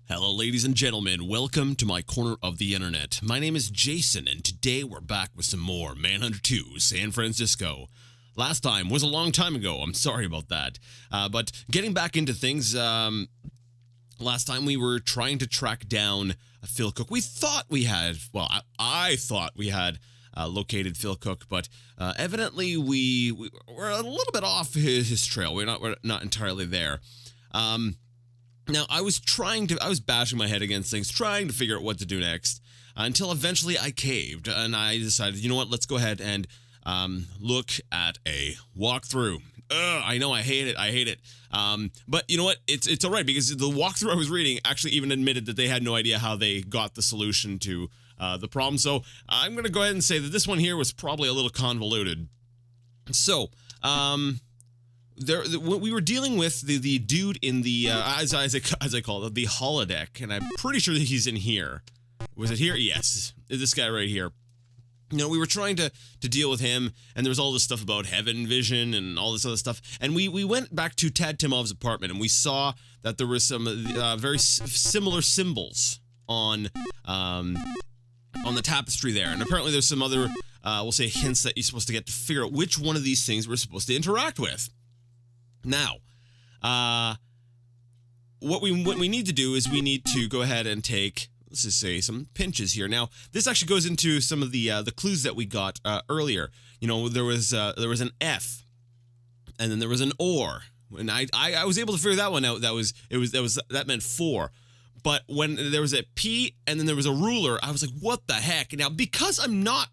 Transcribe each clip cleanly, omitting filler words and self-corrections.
Hello, ladies and gentlemen. Welcome to my corner of the internet. My name is Jason, and today we're back with some more Manhunter 2 San Francisco. Last time was a long time ago. I'm sorry about that. But getting back into things, last time we were trying to track down Phil Cook. We thought we had, well, I thought we had located Phil Cook, but evidently we're a little bit off his trail. We're not entirely there. Now, I was bashing my head against things, trying to figure out what to do next, until eventually I caved, and I decided, you know what, let's go ahead and look at a walkthrough. I know, I hate it. But you know what, it's all right, because the walkthrough I was reading actually even admitted that they had no idea how they got the solution to the problem, so I'm going to go ahead and say that this one here was probably a little convoluted. So, we were dealing with the dude in the as I call it, the holodeck, and I'm pretty sure that he's in here. Was it here? Yes, this guy right here. You know, we were trying to deal with him, and there was all this stuff about heaven vision and all this other stuff. And we went back to Tad Timov's apartment, and we saw that there were some very similar symbols on the tapestry there. And apparently there's some other, we'll say, hints that you're supposed to get to figure out which one of these things we're supposed to interact with. Now, what we need to do is we need to go ahead and take, let's just say, some pinches here. Now, this actually goes into some of the clues that we got earlier. You know, there was an F, and then there was an OR, and I was able to figure that one out. That meant 4. But when there was a P and then there was a ruler, I was like, what the heck? Now, because I'm not,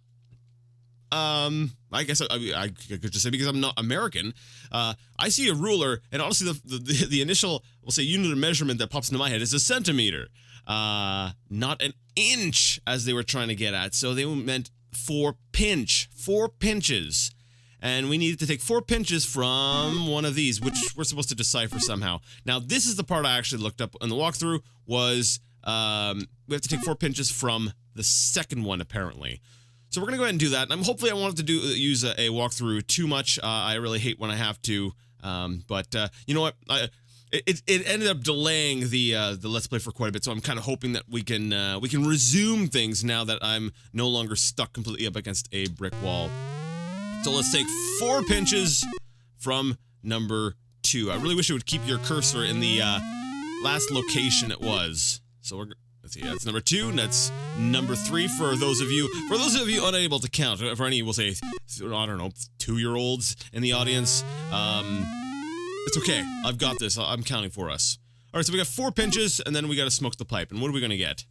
I guess I could just say because I'm not American, I see a ruler, and honestly, the initial, we'll say, unit of measurement that pops into my head is a centimeter, not an inch, as they were trying to get at. So they meant 4 pinches, and we needed to take 4 pinches from one of these, which we're supposed to decipher somehow. Now, this is the part I actually looked up in the walkthrough. Was we have to take 4 pinches from the second one, apparently. So we're going to go ahead and do that. And hopefully I won't have to use a walkthrough too much. I really hate when I have to. But you know what? It ended up delaying the Let's Play for quite a bit. So I'm kind of hoping that we can resume things now that I'm no longer stuck completely up against a brick wall. So let's take 4 pinches from number 2. I really wish it would keep your cursor in the last location it was. So let's see, that's number 2, and that's number 3 for those of you unable to count. For any, we'll say, I don't know, 2-year-olds in the audience. It's okay. I've got this. I'm counting for us. All right, so we got 4 pinches, and then we got to smoke the pipe. And what are we going to get?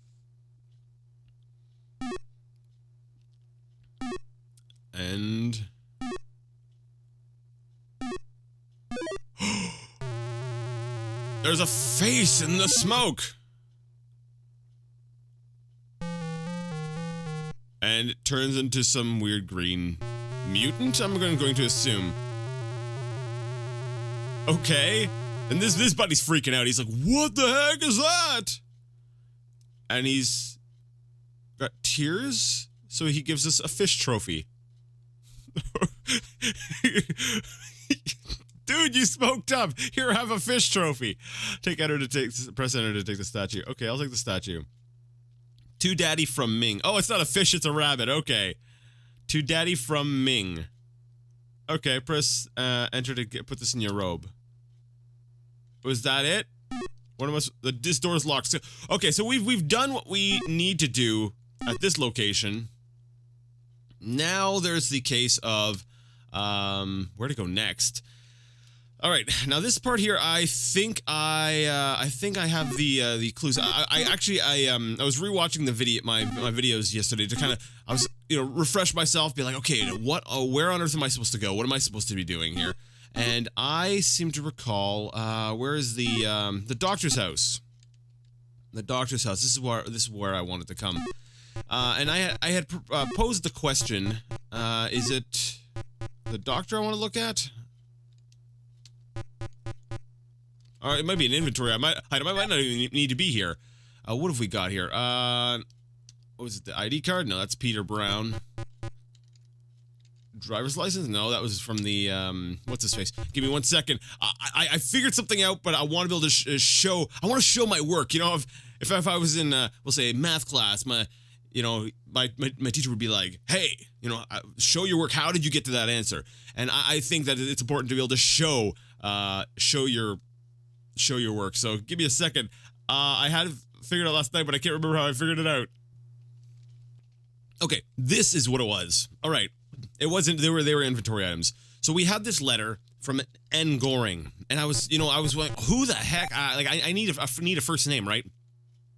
And there's a face in the smoke. And it turns into some weird green mutant, I'm going to assume. Okay. And this buddy's freaking out. He's like, what the heck is that? And he's got tears, so he gives us a fish trophy. Dude, you smoked up. Here, have a fish trophy. Press enter to take the statue. Okay, I'll take the statue. To Daddy from Ming. Oh, it's not a fish, it's a rabbit. Okay. To Daddy from Ming. Okay, press enter to put this in your robe. Was that it? This door's locked. Okay, so we've done what we need to do at this location. Now there's the case of where to go next. All right, now this part here, I think I have the clues. I was rewatching my videos yesterday to kind of refresh myself, be like, okay, where on earth am I supposed to go? What am I supposed to be doing here? And I seem to recall where is the doctor's house? The doctor's house. This is where I wanted to come. And I had posed the question: is it the doctor I want to look at? Or it might be an inventory. I might not even need to be here. What have we got here? What was it? The ID card? No, that's Peter Brown. Driver's license? No, that was from the, what's his face? Give me 1 second. I figured something out, but I want to be able to show, I want to show my work, you know, if I was in we'll say math class, my teacher would be like, hey, show your work. How did you get to that answer? And I think that it's important to be able to show your work. So give me a second. I had it figured out last night, but I can't remember how I figured it out. Okay, this is what it was. All right, it wasn't. They were inventory items. So we had this letter from N. Goring, and I was like, who the heck? I need a first name, right?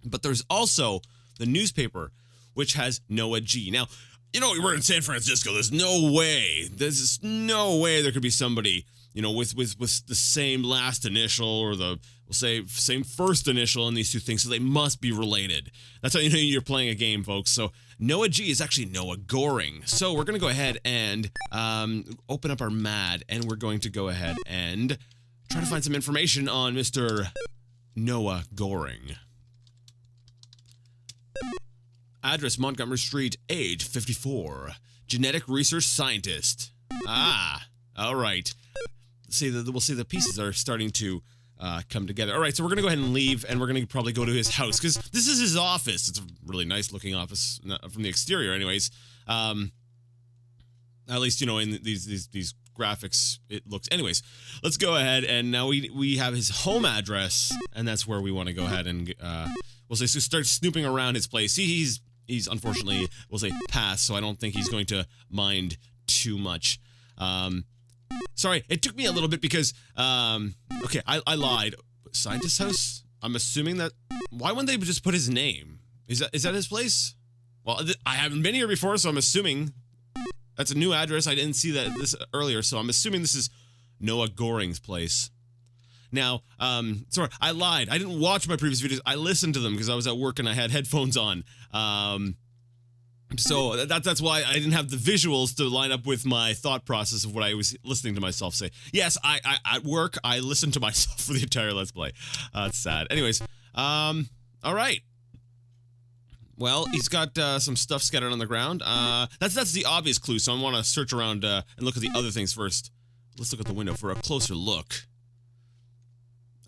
But there's also the newspaper, which has Noah G. Now, we're in San Francisco. There's no way there could be somebody, with the same last initial or we'll say same first initial in these two things. So they must be related. That's how you know you're playing a game, folks. So Noah G is actually Noah Goring. So we're going to go ahead and open up our M.A.D. and we're going to go ahead and try to find some information on Mr. Noah Goring. Address, Montgomery Street, age 54, genetic research scientist. All right. We'll see the pieces are starting to come together. All right, so we're going to go ahead and leave, and we're going to probably go to his house, because this is his office. It's a really nice-looking office from the exterior, anyways. At least, in these graphics, it looks... Anyways, let's go ahead, and now we have his home address, and that's where we want to go ahead and... we'll say, so start snooping around his place. See, he's unfortunately, we'll say, passed, so I don't think he's going to mind too much. Sorry, it took me a little bit because, okay, I lied. Scientist's house? I'm assuming that... Why wouldn't they just put his name? Is that his place? Well, I haven't been here before, so I'm assuming... That's a new address. I didn't see this earlier, so I'm assuming this is Noah Goring's place. Now, sorry, I lied. I didn't watch my previous videos. I listened to them because I was at work and I had headphones on. So that's why I didn't have the visuals to line up with my thought process of what I was listening to myself say. Yes, I at work, I listened to myself for the entire Let's Play. It's sad. Anyways, all right. Well, he's got some stuff scattered on the ground. That's the obvious clue, so I want to search around and look at the other things first. Let's look at the window for a closer look.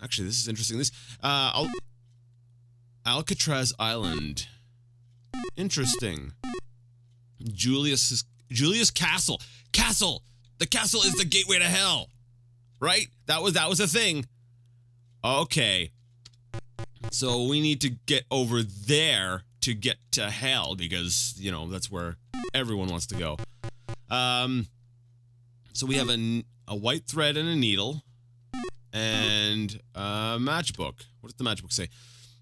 Actually, this is interesting. This Alcatraz Island. Interesting. Julius Castle. Castle. The castle is the gateway to hell. Right? That was a thing. Okay. So we need to get over there to get to hell because, that's where everyone wants to go. So we have a white thread and a needle and a matchbook. What does the matchbook say?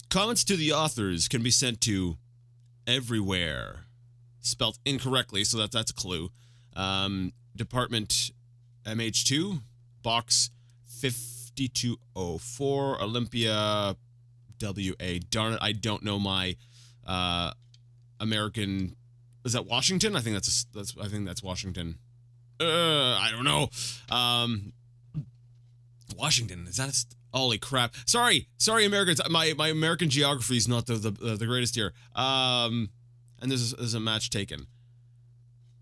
Comments to the authors can be sent to everywhere. Spelt incorrectly, so that's a clue. Department MH2, box 5204, Olympia, WA. Darn it, I don't know my American. Is that Washington? I think that's Washington. I don't know. Washington, is that? Holy crap! Sorry, Americans. My American geography is not the greatest here. And there's a match taken.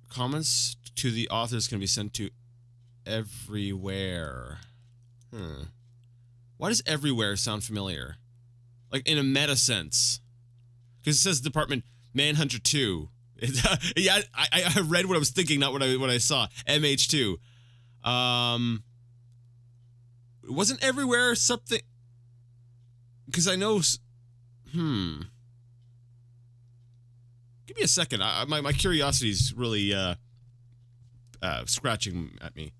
Comments to the authors can be sent to everywhere. Why does everywhere sound familiar? Like in a meta sense. Because it says Department Manhunter 2. Yeah, I read what I was thinking, not what I saw. MH2. Wasn't everywhere something? Because I know. Give me a second. My curiosity is really scratching at me.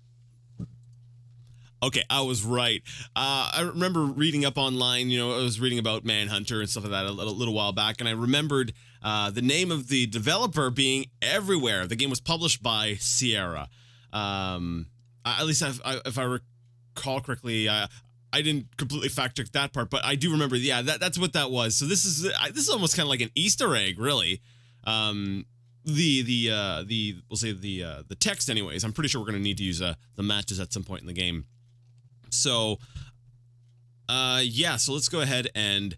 Okay, I was right. I remember reading up online, I was reading about Manhunter and stuff like that a little while back, and I remembered the name of the developer being Everywhere. The game was published by Sierra. At least if I recall correctly, I didn't completely fact check that part, but I do remember, yeah, that's what that was. So this is almost kind of like an Easter egg, really. We'll say the text anyways. I'm pretty sure we're going to need to use the matches at some point in the game. So, yeah, so let's go ahead and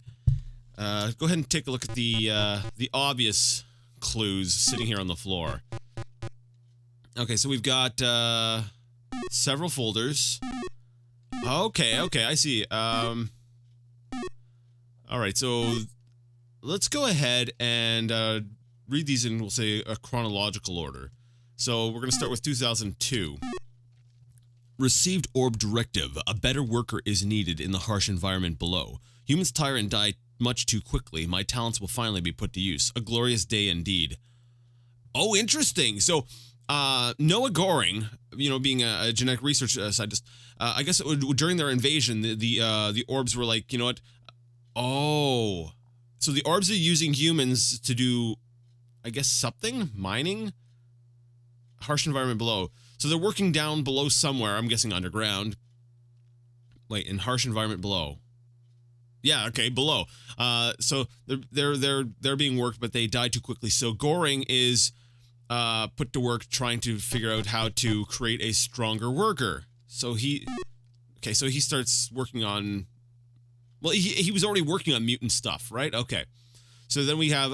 take a look at the obvious clues sitting here on the floor. Okay, so we've got several folders. Okay, I see. All right, so let's go ahead and read these in, we'll say, a chronological order. So we're going to start with 2002. Received orb directive. A better worker is needed in the harsh environment below. Humans tire and die much too quickly. My talents will finally be put to use. A glorious day indeed. Oh, interesting. So, Noah Goring, being a genetic research scientist, I guess during their invasion, the orbs were like, you know what? Oh, so the orbs are using humans to do, I guess, something? Mining? Harsh environment below. So they're working down below somewhere, I'm guessing underground. Wait, in harsh environment below. Yeah, okay, below. So they're being worked, but they die too quickly. So Goring is put to work trying to figure out how to create a stronger worker. So he starts working on. Well, he was already working on mutant stuff, right? Okay. So then we have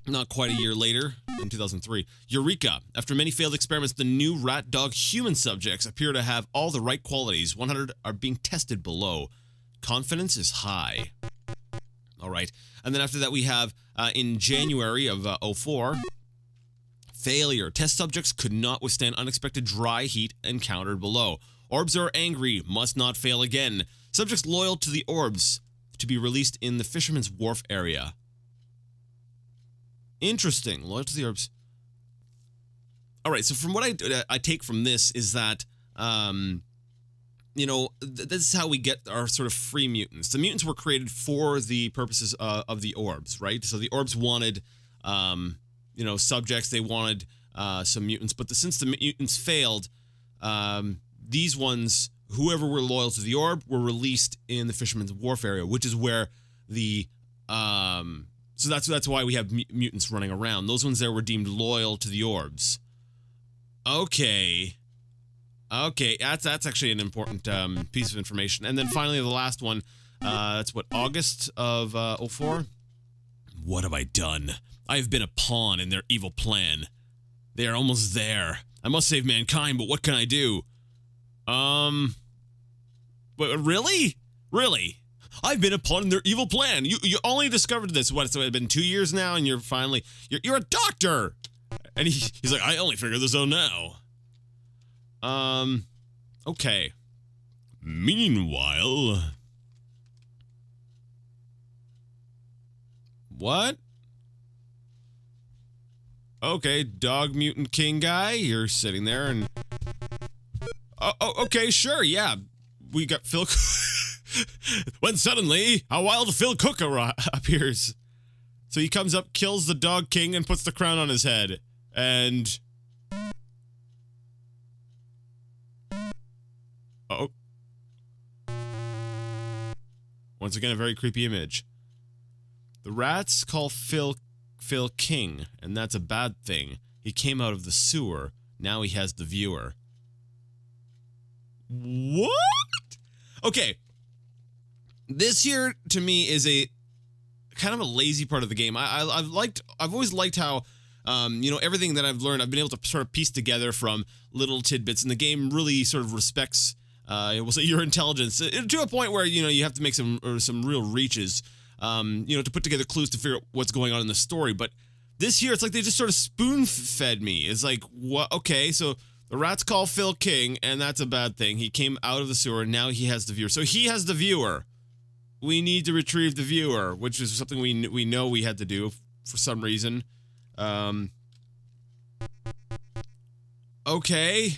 not quite a year later, in 2003, Eureka. After many failed experiments, the new rat dog human subjects appear to have all the right qualities. 100 are being tested below. Confidence is high. All right. And then after that, we have in January of 04, failure. Test subjects could not withstand unexpected dry heat encountered below. Orbs are angry, must not fail again. Subjects loyal to the orbs to be released in the Fisherman's Wharf area. Interesting. Loyal to the orbs. All right. So from what I take from this is that, this is how we get our sort of free mutants. The mutants were created for the purposes of the orbs, right? So the orbs wanted, subjects. They wanted some mutants, but since the mutants failed, these ones, whoever were loyal to the orb, were released in the Fisherman's Wharf area, which is where the so that's why we have mutants running around. Those ones there were deemed loyal to the orbs. Okay, that's actually an important piece of information. And then finally, the last one. That's what, August of 04. What have I done? I have been a pawn in their evil plan. They are almost there. I must save mankind, but what can I do? But really? Really? I've been a pawn in their evil plan. You only discovered this, so it's been 2 years now, and you're finally, you're a doctor! And he's like, I only figured this out now. Okay. Meanwhile... What? Okay, dog mutant king guy, you're sitting there and... Oh, okay, sure, yeah. We got Phil... When suddenly, a wild Phil Cook appears. So he comes up, kills the dog king, and puts the crown on his head. And... Oh. Once again, a very creepy image. The rats call Phil king, and that's a bad thing. He came out of the sewer. Now he has the viewer. What? Okay. This here, to me, is a kind of a lazy part of the game. I've always liked how, everything that I've learned, I've been able to sort of piece together from little tidbits, and the game really sort of respects, we'll say, your intelligence to a point where, you have to make some real reaches, to put together clues to figure out what's going on in the story. But this here, it's like they just sort of spoon-fed me. It's like, what? Okay, so the rats call Phil king, and that's a bad thing. He came out of the sewer, and now he has the viewer. So he has the viewer. We need to retrieve the viewer, which is something we know we had to do for some reason. Okay.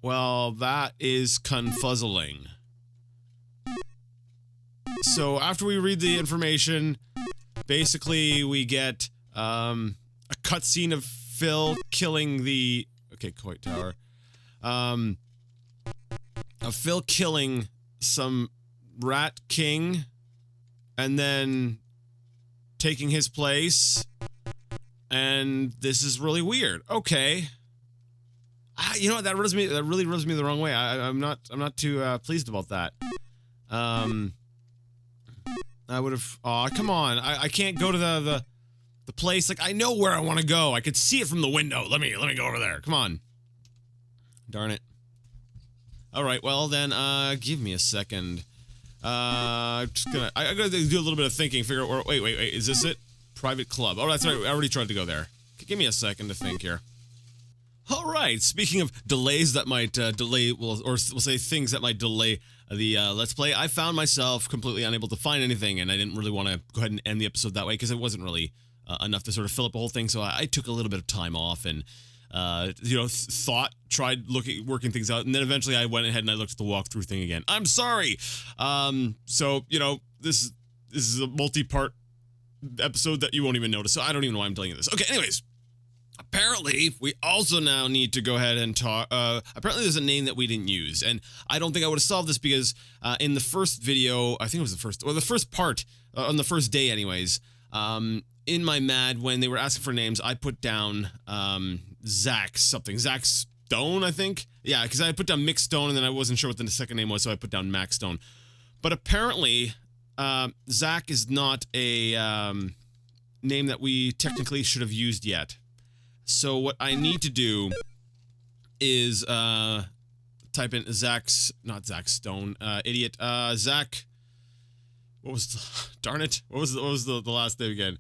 Well, that is confuzzling. So after we read the information, basically we get a cutscene of Phil killing the... Okay, Coit Tower. Of Phil killing some rat king and then taking his place, and this is really weird. Okay, you know what, that really rubs me the wrong way. I'm not too pleased about that. I would have... Aw, come on, I can't go to the place. Like, I know where I want to go. I could see it from the window. Let me go over there. Come on. Darn it. All right, well then, give me a second. I gotta do a little bit of thinking, figure out, or wait, is this it? Private club. Oh, that's right, I already tried to go there. Give me a second to think here. All right, speaking of delays that might delay, or we'll say things that might delay the Let's Play, I found myself completely unable to find anything, and I didn't really want to go ahead and end the episode that way, because it wasn't really enough to sort of fill up the whole thing, so I took a little bit of time off, and tried working things out, and then eventually I went ahead and I looked at the walkthrough thing again. I'm sorry! So, this is a multi-part episode that you won't even notice, so I don't even know why I'm telling you this. Okay, anyways. Apparently, we also now need to go ahead and talk, apparently there's a name that we didn't use, and I don't think I would have solved this because, in the first video, I think it was the first part, on the first day anyways, in my M.A.D, when they were asking for names, I put down, Zach Stone, I think? Yeah, because I put down Mick Stone, and then I wasn't sure what the second name was, so I put down Max Stone. But apparently, Zach is not a, name that we technically should have used yet. So what I need to do is type in not Zach Stone, idiot. Zach. What was darn it? What was the last name again?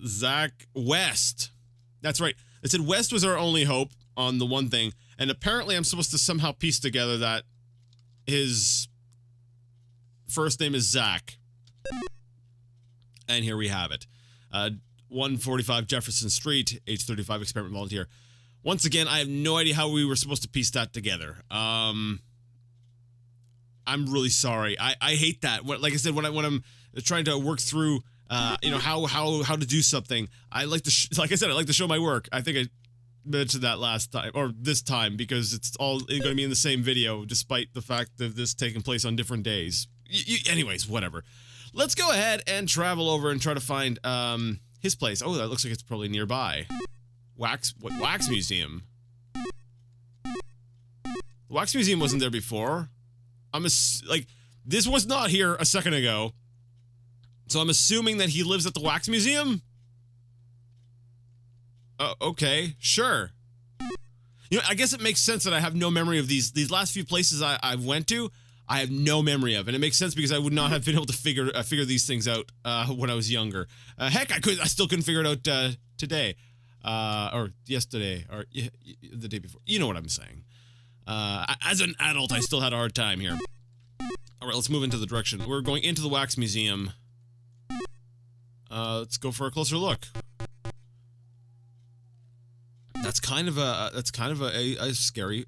Zach West. That's right. It said West was our only hope on the one thing, and apparently I'm supposed to somehow piece together that his first name is Zach. And here we have it. 145 Jefferson Street, age 35, experiment volunteer. Once again, I have no idea how we were supposed to piece that together. I'm really sorry. I hate that. Like I said, when I'm trying to work through, how to do something, I like to, like I said, I like to show my work. I think I mentioned that last time, or this time, because it's all going to be in the same video, despite the fact of this taking place on different days. Anyways, whatever. Let's go ahead and travel over and try to find, his place. Oh, that looks like it's probably nearby. Wax Museum? The Wax Museum wasn't there before. This was not here a second ago. So I'm assuming that he lives at the Wax Museum? Okay, sure. I guess it makes sense that I have no memory of these last few places I went to. I have no memory of, and it makes sense because I would not have been able to figure these things out when I was younger. Heck, I still couldn't figure it out today, or yesterday, or the day before. You know what I'm saying. As an adult, I still had a hard time here. All right, let's move into the direction. We're going into the Wax Museum. Let's go for a closer look. That's kind of a scary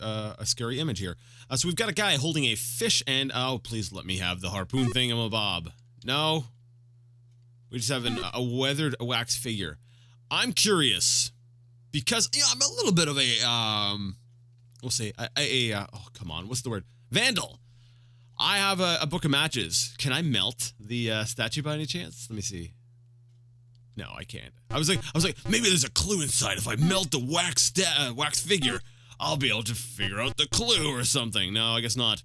image here. So we've got a guy holding a fish, and oh, please let me have the harpoon thingamabob. No, we just have a weathered wax figure. I'm curious because I'm a little bit of a we'll say oh come on, what's the word? Vandal. I have a book of matches. Can I melt the statue by any chance? Let me see. No, I can't. I was like, maybe there's a clue inside. If I melt the wax figure, I'll be able to figure out the clue or something. No, I guess not.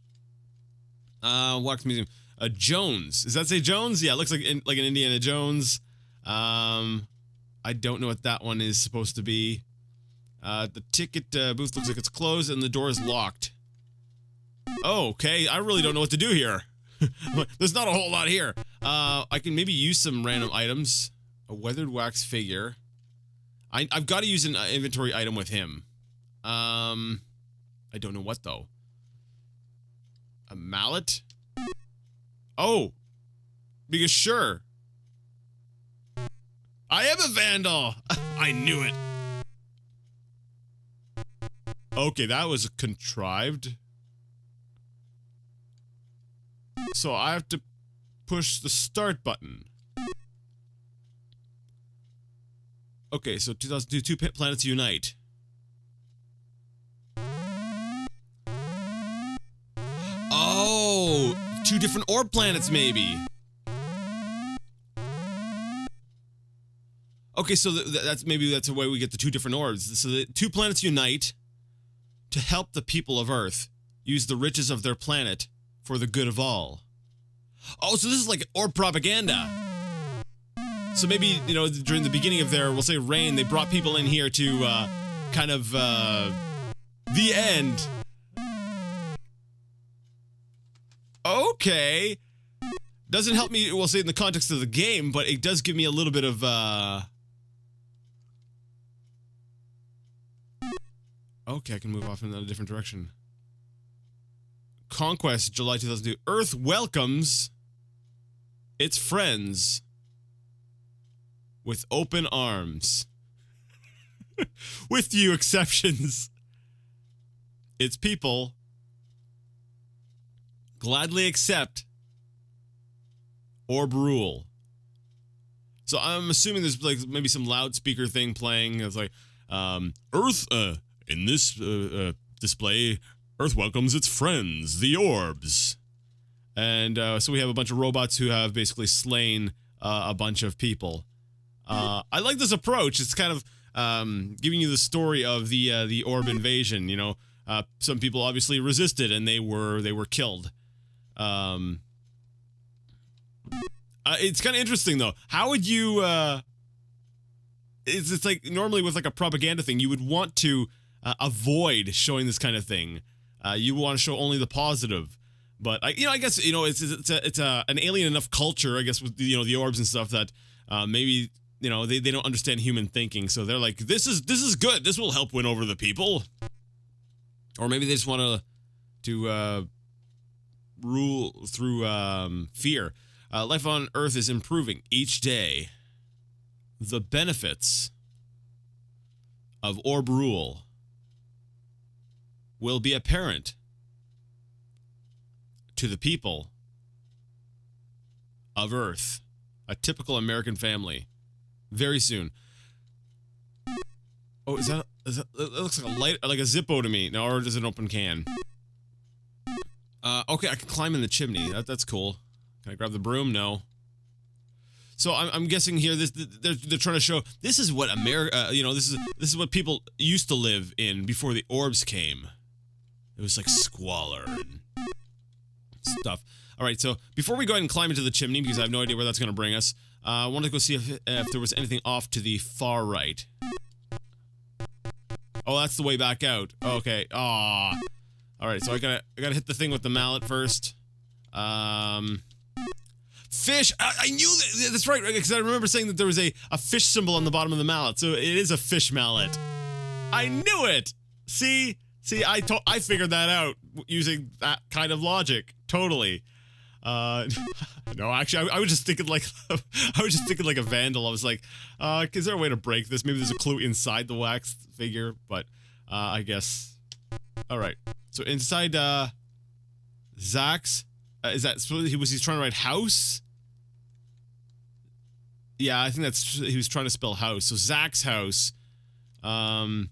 Wax Museum. Jones. Does that say Jones? Yeah, it looks like an Indiana Jones. I don't know what that one is supposed to be. The ticket booth looks like it's closed and the door is locked. Oh, okay. I really don't know what to do here. There's not a whole lot here. I can maybe use some random items. A weathered wax figure. I've got to use an inventory item with him. I don't know what, though. A mallet? Oh! Because sure. I am a vandal! I knew it! Okay, that was contrived. So I have to push the start button. Okay, so 2002 planets unite. Oh, 2 different orb planets maybe. Okay, so that's a way we get the 2 different orbs. So the 2 planets unite to help the people of Earth use the riches of their planet for the good of all. Oh, so this is like orb propaganda. So maybe, during the beginning of their, we'll say, reign, they brought people in here to, kind of, the end. Okay. Doesn't help me, we'll say, in the context of the game, but it does give me a little bit of, okay, I can move off in a different direction. Conquest, July 2002. Earth welcomes its friends with open arms. With few exceptions. Its people gladly accept orb rule. So I'm assuming there's like maybe some loudspeaker thing playing. It's like, Earth, in this display, Earth welcomes its friends, the orbs. And so we have a bunch of robots who have basically slain a bunch of people. I like this approach. It's kind of giving you the story of the orb invasion. You know, some people obviously resisted and they were killed. It's kind of interesting though. How would you? It's like normally with like a propaganda thing, you would want to avoid showing this kind of thing. You want to show only the positive. But I guess it's an alien enough culture, I guess, with the orbs and stuff that maybe they don't understand human thinking, so they're like, this is good. This will help win over the people. Or maybe they just want to rule through fear. Life on Earth is improving each day. The benefits of orb rule will be apparent to the people of Earth, a typical American family, very soon. Oh, is that it looks like a light, like a Zippo to me. No, or is it an open can? Okay, I can climb in the chimney. That's cool. Can I grab the broom? No. So I'm guessing here they're trying to show this is what America, this is what people used to live in before the orbs came. It was like squalor and stuff. All right, so before we go ahead and climb into the chimney, because I have no idea where that's going to bring us, I wanted to go see if there was anything off to the far right. Oh, that's the way back out. Okay. Aw. All right, so I gotta hit the thing with the mallet first. Fish. I knew that. That's right, because I remember saying that there was a fish symbol on the bottom of the mallet, so it is a fish mallet. I knew it. See, I figured that out using that kind of logic. Totally. No, actually, I was just thinking like a vandal. I was like, is there a way to break this? Maybe there's a clue inside the wax figure, but I guess. All right. So inside Zach's, is that he's trying to write house? Yeah, I think he was trying to spell house. So Zach's house. Got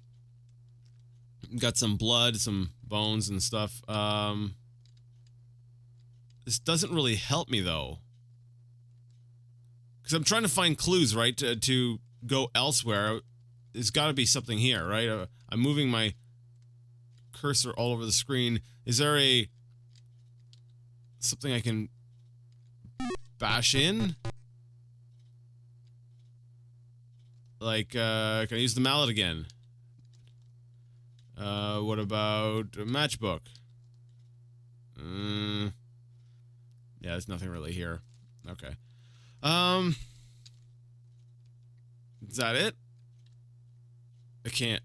some blood, some bones and stuff. This doesn't really help me though, because I'm trying to find clues, right, to go elsewhere. There's got to be something here, right? I'm moving my cursor all over the screen. Is there something I can bash in? Like, can I use the mallet again? What about a matchbook? Yeah, there's nothing really here. Okay. Is that it? I can't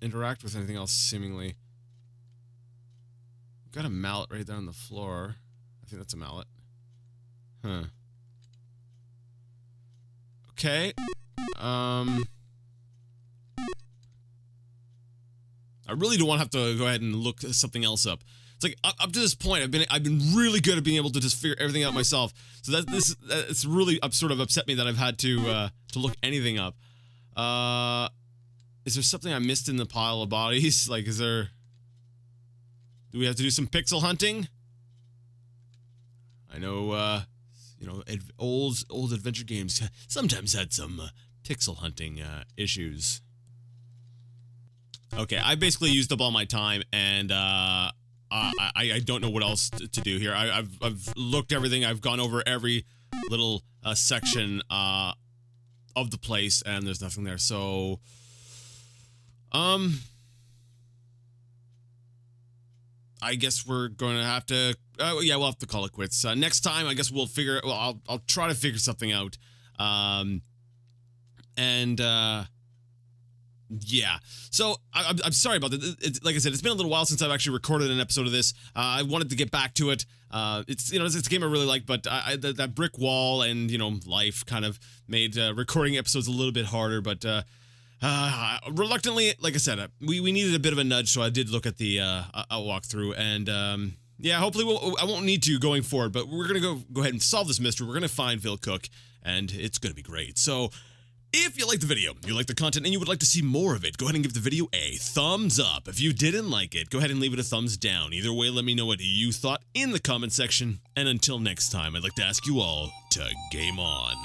interact with anything else, seemingly. Got a mallet right there on the floor. I think that's a mallet. Huh. Okay. I really don't want to have to go ahead and look something else up. It's like up to this point, I've been really good at being able to just figure everything out myself. So it's really sort of upset me that I've had to look anything up. Is there something I missed in the pile of bodies? Like, do we have to do some pixel hunting? I know, old adventure games sometimes had some pixel hunting issues. Okay, I basically used up all my time, and I don't know what else to do here. I've looked everything. I've gone over every little section of the place, and there's nothing there. So, I guess we're going to have to yeah, we'll have to call it quits. Next time, I guess we'll figure. Well, I'll try to figure something out. And yeah. So I'm sorry about that. Like I said, it's been a little while since I've actually recorded an episode of this. I wanted to get back to it. It's it's a game I really like, but that brick wall and life kind of made recording episodes a little bit harder. But reluctantly, like I said, we needed a bit of a nudge, so I did look at the walkthrough, and yeah, hopefully I won't need to going forward. But we're gonna go ahead and solve this mystery. We're gonna find Vil Cook, and it's gonna be great. So, if you liked the video, you like the content, and you would like to see more of it, go ahead and give the video a thumbs up. If you didn't like it, go ahead and leave it a thumbs down. Either way, let me know what you thought in the comment section. And until next time, I'd like to ask you all to game on.